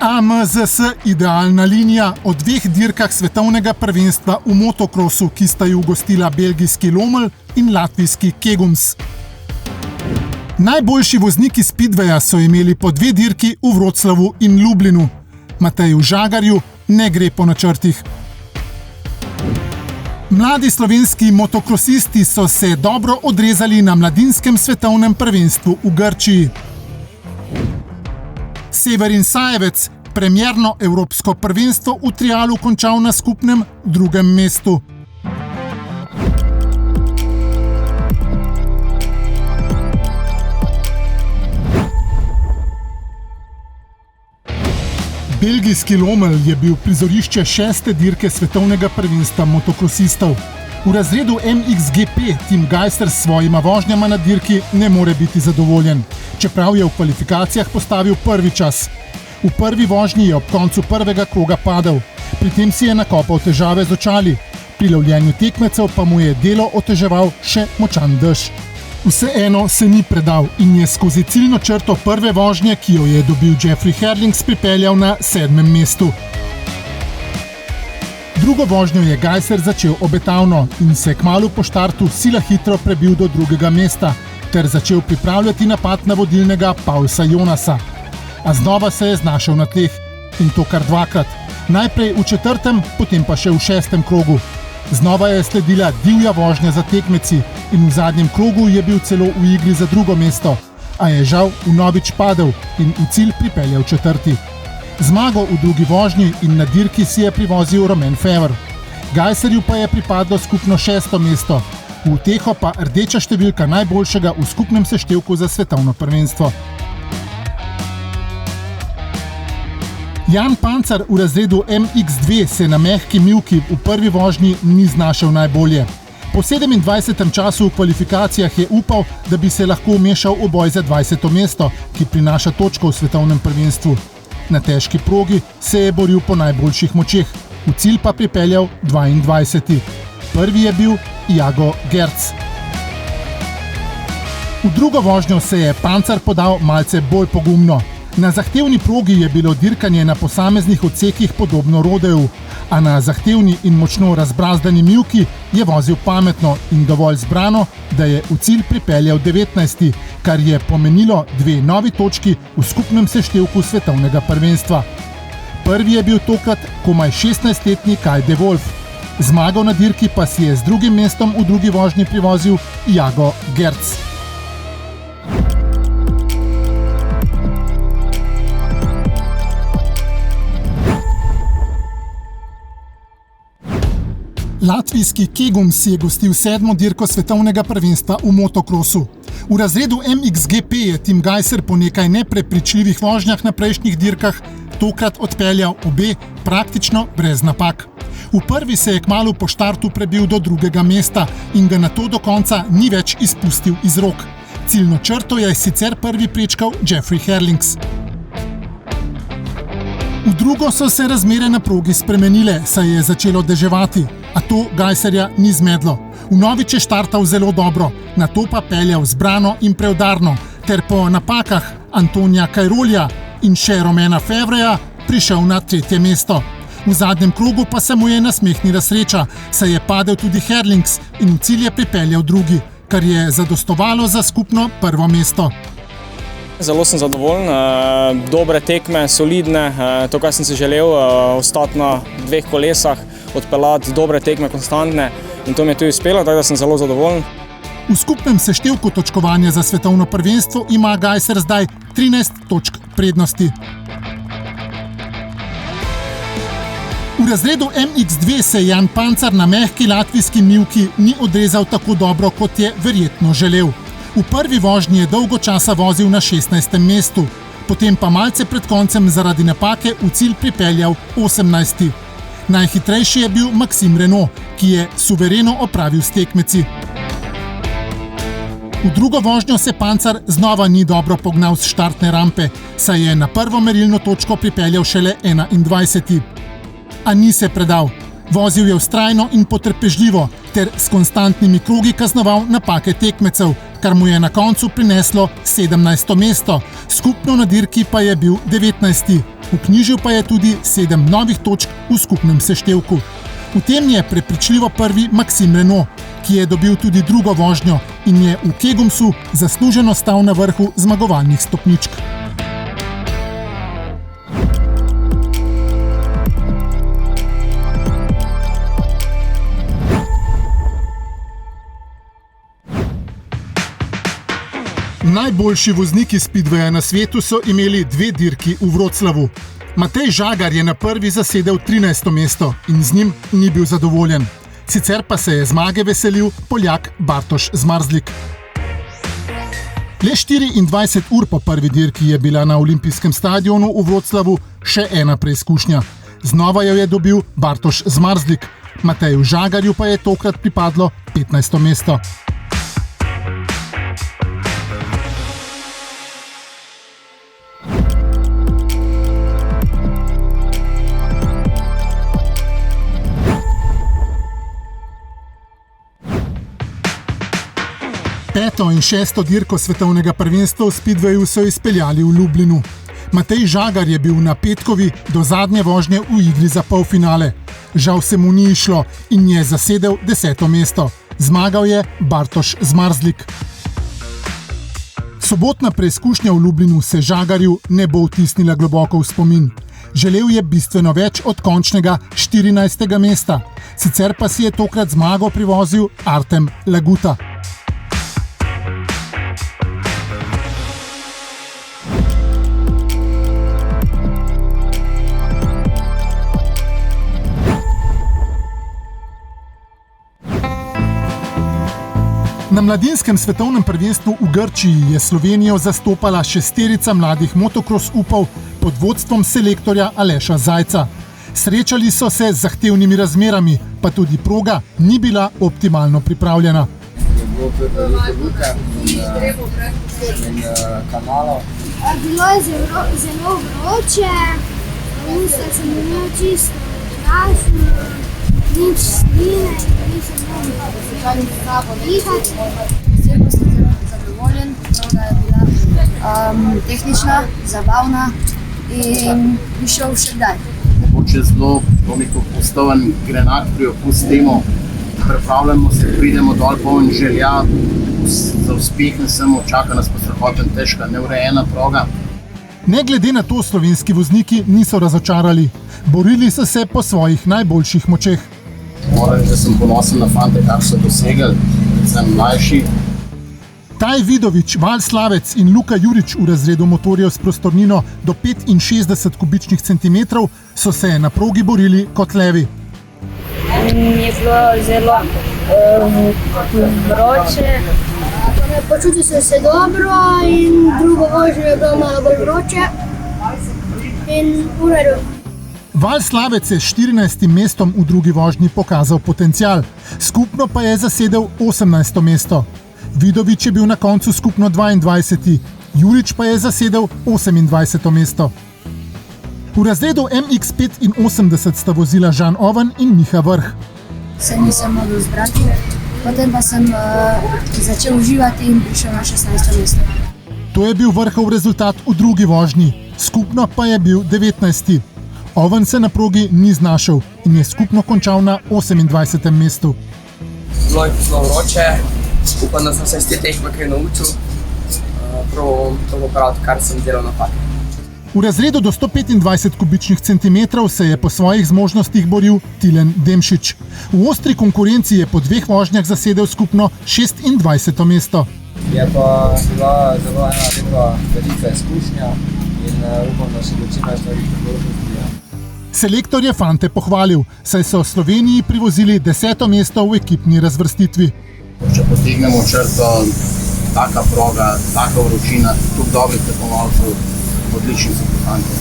AMZS idealna linija o dveh dirkah svetovnega prvenstva v motokrosu, ki sta ju gostila belgijski Lommel in latvijski Kegums. Najboljši vozniki Speedwaya so imeli po 2 dirki v Wroclawu in Lublinu. Mateju Žagarju ne gre po načrtih. Mladi slovenski motokrosisti so se dobro odrezali na mladinskem svetovnem prvenstvu v Grčiji. Severin Sajevec premierno evropsko prvenstvo v trialu končal na skupnem 2. mestu. Belgijski Lommel je bil prizorišče 6. dirke svetovnega prvenstva motokrosistov. V razredu MXGP Tim Gajser s svojima vožnjama na dirki ne more biti zadovoljen, čeprav je v kvalifikacijah postavil prvi čas. V prvi vožnji je ob koncu prvega kroga padel, pri tem si je nakopal težave z očali, pri lovljenju tekmecev pa mu je delo oteževal še močan dež. Vseeno se ni predal in je skozi ciljno črto prve vožnje, ki jo je dobil Jeffrey Herlings, pripeljal na 7. mestu. Drugo vožnjo je Gajser začel obetavno in se kmalu po štartu sila hitro prebil do 2. mesta ter začel pripravljati napad na vodilnega Paulsa Jonasa. A znova se je znašel na tleh in to kar 2-krat. Najprej v 4., potem pa še v 6. krogu. Znova je sledila divja vožnja za tekmeci in v zadnjem krogu je bil celo v igri za 2. mesto, a je žal vnovič padel in v cilj pripeljal 4. Zmago v drugi vožnji in na dirki si je privozil Romain Febvre. Gajserju pa je pripadlo skupno 6. mesto, v uteho pa rdeča številka najboljšega v skupnem seštevku za svetovno prvenstvo. Jan Pancar v razredu MX2 se na mehki mivki v prvi vožnji ni znašel najbolje. Po 27. času v kvalifikacijah je upal, da bi se lahko vmešal v boj za 20. mesto, ki prinaša točko v svetovnem prvenstvu. Na težki progi se je boril po najboljših močeh, v cilj pa pripeljal 22. Prvi je bil Iago Gerc. V drugo vožnjo se je Pancar podal malce bolj pogumno. Na zahtevni progi je bilo dirkanje na posameznih odsekih podobno rodeu, a na zahtevni in močno razbrazdani mivki je vozil pametno in dovolj zbrano, da je v cilj pripeljal 19., kar je pomenilo 2 novi točki v skupnem seštevku svetovnega prvenstva. Prvi je bil tokrat komaj 16-letni Kai de Wolf. Zmagal na dirki pa si je z 2. mestom v drugi vožnji privozil Iago Gerc. Latvijski Kegums je gostil 7. dirko svetovnega prvenstva v motokrosu. V razredu MXGP je Tim Gajser po nekaj neprepričljivih vožnjah na prejšnjih dirkah tokrat odpeljal obe praktično brez napak. V prvi se je kmalu po štartu prebil do 2. mesta in ga nato do konca ni več izpustil iz rok. Ciljno črto je sicer prvi prečkal Jeffrey Herlings. V drugo so se razmere na progi spremenile, saj je začelo deževati, a to Gajserja ni zmedlo. Vnovič je štartal zelo dobro, nato pa peljal zbrano in preudarno, ter po napakah Antonija Cairolja in še Romaina Febvreja prišel na 3. mesto. V zadnjem krogu pa se mu je nasmehnila sreča, saj je padel tudi Herlings in v cilj je pripeljal 2., kar je zadostovalo za skupno 1. mesto. Zelo sem zadovoljen, dobre tekme, solidne, to, kar sem si želel, ostati na 2 kolesah, odpeljati dobre tekme, konstantne in to mi je tudi uspelo, tako da sem zelo zadovoljen. V skupnem seštevku točkovanja za svetovno prvenstvo ima Gajser zdaj 13 točk prednosti. V razredu MX2 se Jan Pancar na mehki latvijski mivki ni odrezal tako dobro, kot je verjetno želel. V prvi vožnji je dolgo časa vozil na 16. mestu, potem pa malce pred koncem zaradi napake v cilj pripeljal 18. Najhitrejši je bil Maxime Renaux, ki je suvereno opravil s tekmeci. V drugo vožnjo se Pancar znova ni dobro pognal s štartne rampe, saj je na prvo merilno točko pripeljal šele 21. A ni se predal. Vozil je vztrajno in potrpežljivo ter s konstantnimi krogi kaznoval napake tekmecev, kar mu je na koncu prineslo 17. mesto, skupno na dirki pa je bil 19. Vknjižil pa je tudi 7 novih točk v skupnem seštevku. V tem je prepričljivo prvi Maxime Renaux, ki je dobil tudi drugo vožnjo in je v Kegumsu zasluženo stal na vrhu zmagovalnih stopničk. Najboljši vozniki speedwaya na svetu so imeli 2 dirki v Wroclawu. Matej Žagar je na prvi zasedel 13. mesto in z njim ni bil zadovoljen. Sicer pa se je zmage veselil Poljak Bartoš Zmarzlik. Le 24 ur po prvi dirki je bila na olimpijskem stadionu v Wroclawu še ena preizkušnja. Znova jo je dobil Bartoš Zmarzlik. Mateju Žagarju pa je tokrat pripadlo 15. mesto. Peto in šesto dirko svetovnega prvenstva v speedwayu so izpeljali v Lublinu. Matej Žagar je bil na petkovi do zadnje vožnje v igri za polfinale. Žal se mu ni išlo in je zasedel 10. mesto. Zmagal je Bartoš Zmarzlik. Sobotna preizkušnja v Lublinu se Žagarju ne bo vtisnila globoko v spomin. Želel je bistveno več od končnega 14. mesta. Sicer pa si je tokrat zmago privozil Artem Laguta. Na mladinskem svetovnem prvenstvu v Grčiji je Slovenijo zastopala 6 mladih motokros upov pod vodstvom selektorja Aleša Zajca. Srečali so se z zahtevnimi razmerami, pa tudi proga ni bila optimalno pripravljena. Bilo je zelo vroče, usta sem imel čisto jasno, nič sline in nisem mogel dihati. Zelo sem zelo zadovoljen, proga je bila tehnična, zabavna in bi šel še kdaj. Mogoče zelo postaven grenak pri opustimo, pripravljamo se, pridemo dol poln želja, za uspeh ne samo, čaka nas pa strahoten težka, neurejena proga. Ne glede na to slovenski vozniki niso razočarali. Borili so se po svojih najboljših močeh. Moram reči, da sem ponosen na fante, kar so dosegli, sem mlajši. Taj Vidovič, Val Slavec in Luka Jurič v razredu motorjev s prostornino do 65 kubičnih centimetrov so se na progi borili kot levi. Je bilo zelo vroče. Počutil sem se dobro in drugo vožnjo je bilo malo bolj vroče in v redu. Val Slavec je s 14. mestom v drugi vožnji pokazal potencial, skupno pa je zasedel 18. mesto. Vidovič je bil na koncu skupno 22. Jurič pa je zasedel 28. mesto. V razredu MX85 sta vozila Žan Oven in Miha Vrh. Se nisem mogel zbrati, potem pa sem začel uživati in prišel na 16. mesto. To je bil Vrhov rezultat v drugi vožnji, skupno pa je bil 19. Oven se na progi ni znašel in je skupno končal na 28. mestu. Bilo je vroče, upam, da sem se iz te tekme kaj naučil. To bo prav, kar sem delal napake. V razredu do 125 kubičnih centimetrov se je po svojih zmožnostih boril Tilen Demšič. V ostri konkurenci je po 2 vožnjah zasedel skupno 26. mesto. Je pa bila zelo ena lepa velika izkušnja in upam, da se bo čim več stvari priložnosti. Selektor je fante pohvalil, saj so Sloveniji privozili 10. mesto v ekipni razvrstitvi. Če potegnemo črto, taka proga, taka vročina, tudi dobrih tekmovalcev, odlični so fante.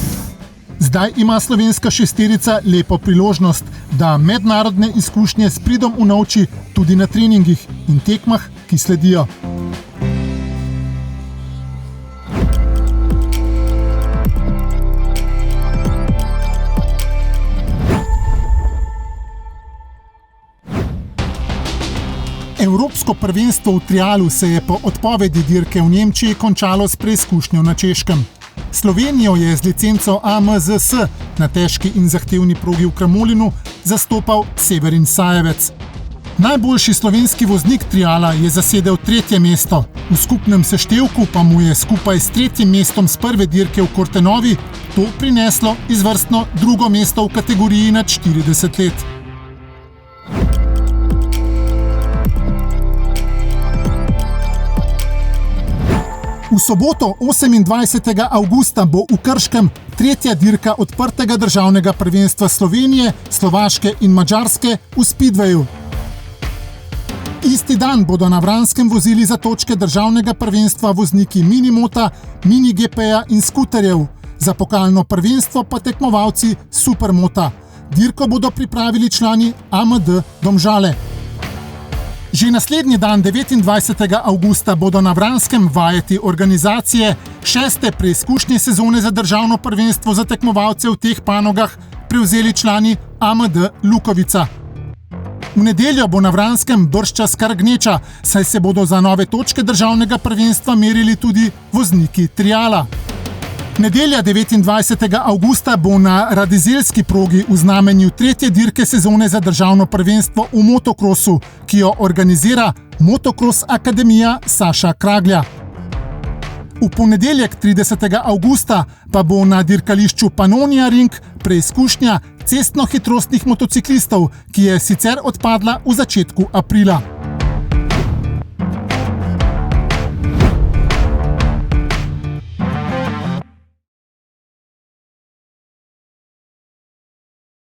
Zdaj ima slovenska šesterica lepo priložnost, da mednarodne izkušnje s pridom unovči tudi na treningih in tekmah, ki sledijo. Evropsko prvenstvo v trialu se je po odpovedi dirke v Nemčiji končalo s preizkušnjo na Češkem. Slovenijo je z licenco AMZS na težki in zahtevni progi v Kramolinu zastopal Severin Sajevec. Najboljši slovenski voznik triala je zasedel 3. mesto, v skupnem seštevku pa mu je skupaj s 3. mestom z prve dirke v Kortenovi to prineslo izvrstno 2. mesto v kategoriji nad 40 let. V soboto 28. avgusta bo v Krškem 3. dirka odprtega državnega prvenstva Slovenije, Slovaške in Madžarske v Speedwayu. Isti dan bodo na Vranskem vozili za točke državnega prvenstva vozniki minimota, mini-GP-ja in skuterjev, za pokalno prvenstvo pa tekmovalci supermota. Dirko bodo pripravili člani AMD Domžale. Že naslednji dan, 29. avgusta, bodo na Vranskem vajeti organizacije 6. preizkušnje sezone za državno prvenstvo za tekmovalce v teh panogah prevzeli člani AMD Lukovica. V nedeljo bo na Vranskem bržčas kar gneča, saj se bodo za nove točke državnega prvenstva merili tudi vozniki triala. Nedelja 29. avgusta bo na radizelski progi v znamenju 3. dirke sezone za državno prvenstvo v motokrosu, ki jo organizira Motokros Akademija Saša Kraglja. V ponedeljek 30. avgusta pa bo na dirkališču Pannonia Ring preizkušnja cestno-hitrostnih motociklistov, ki je sicer odpadla v začetku aprila.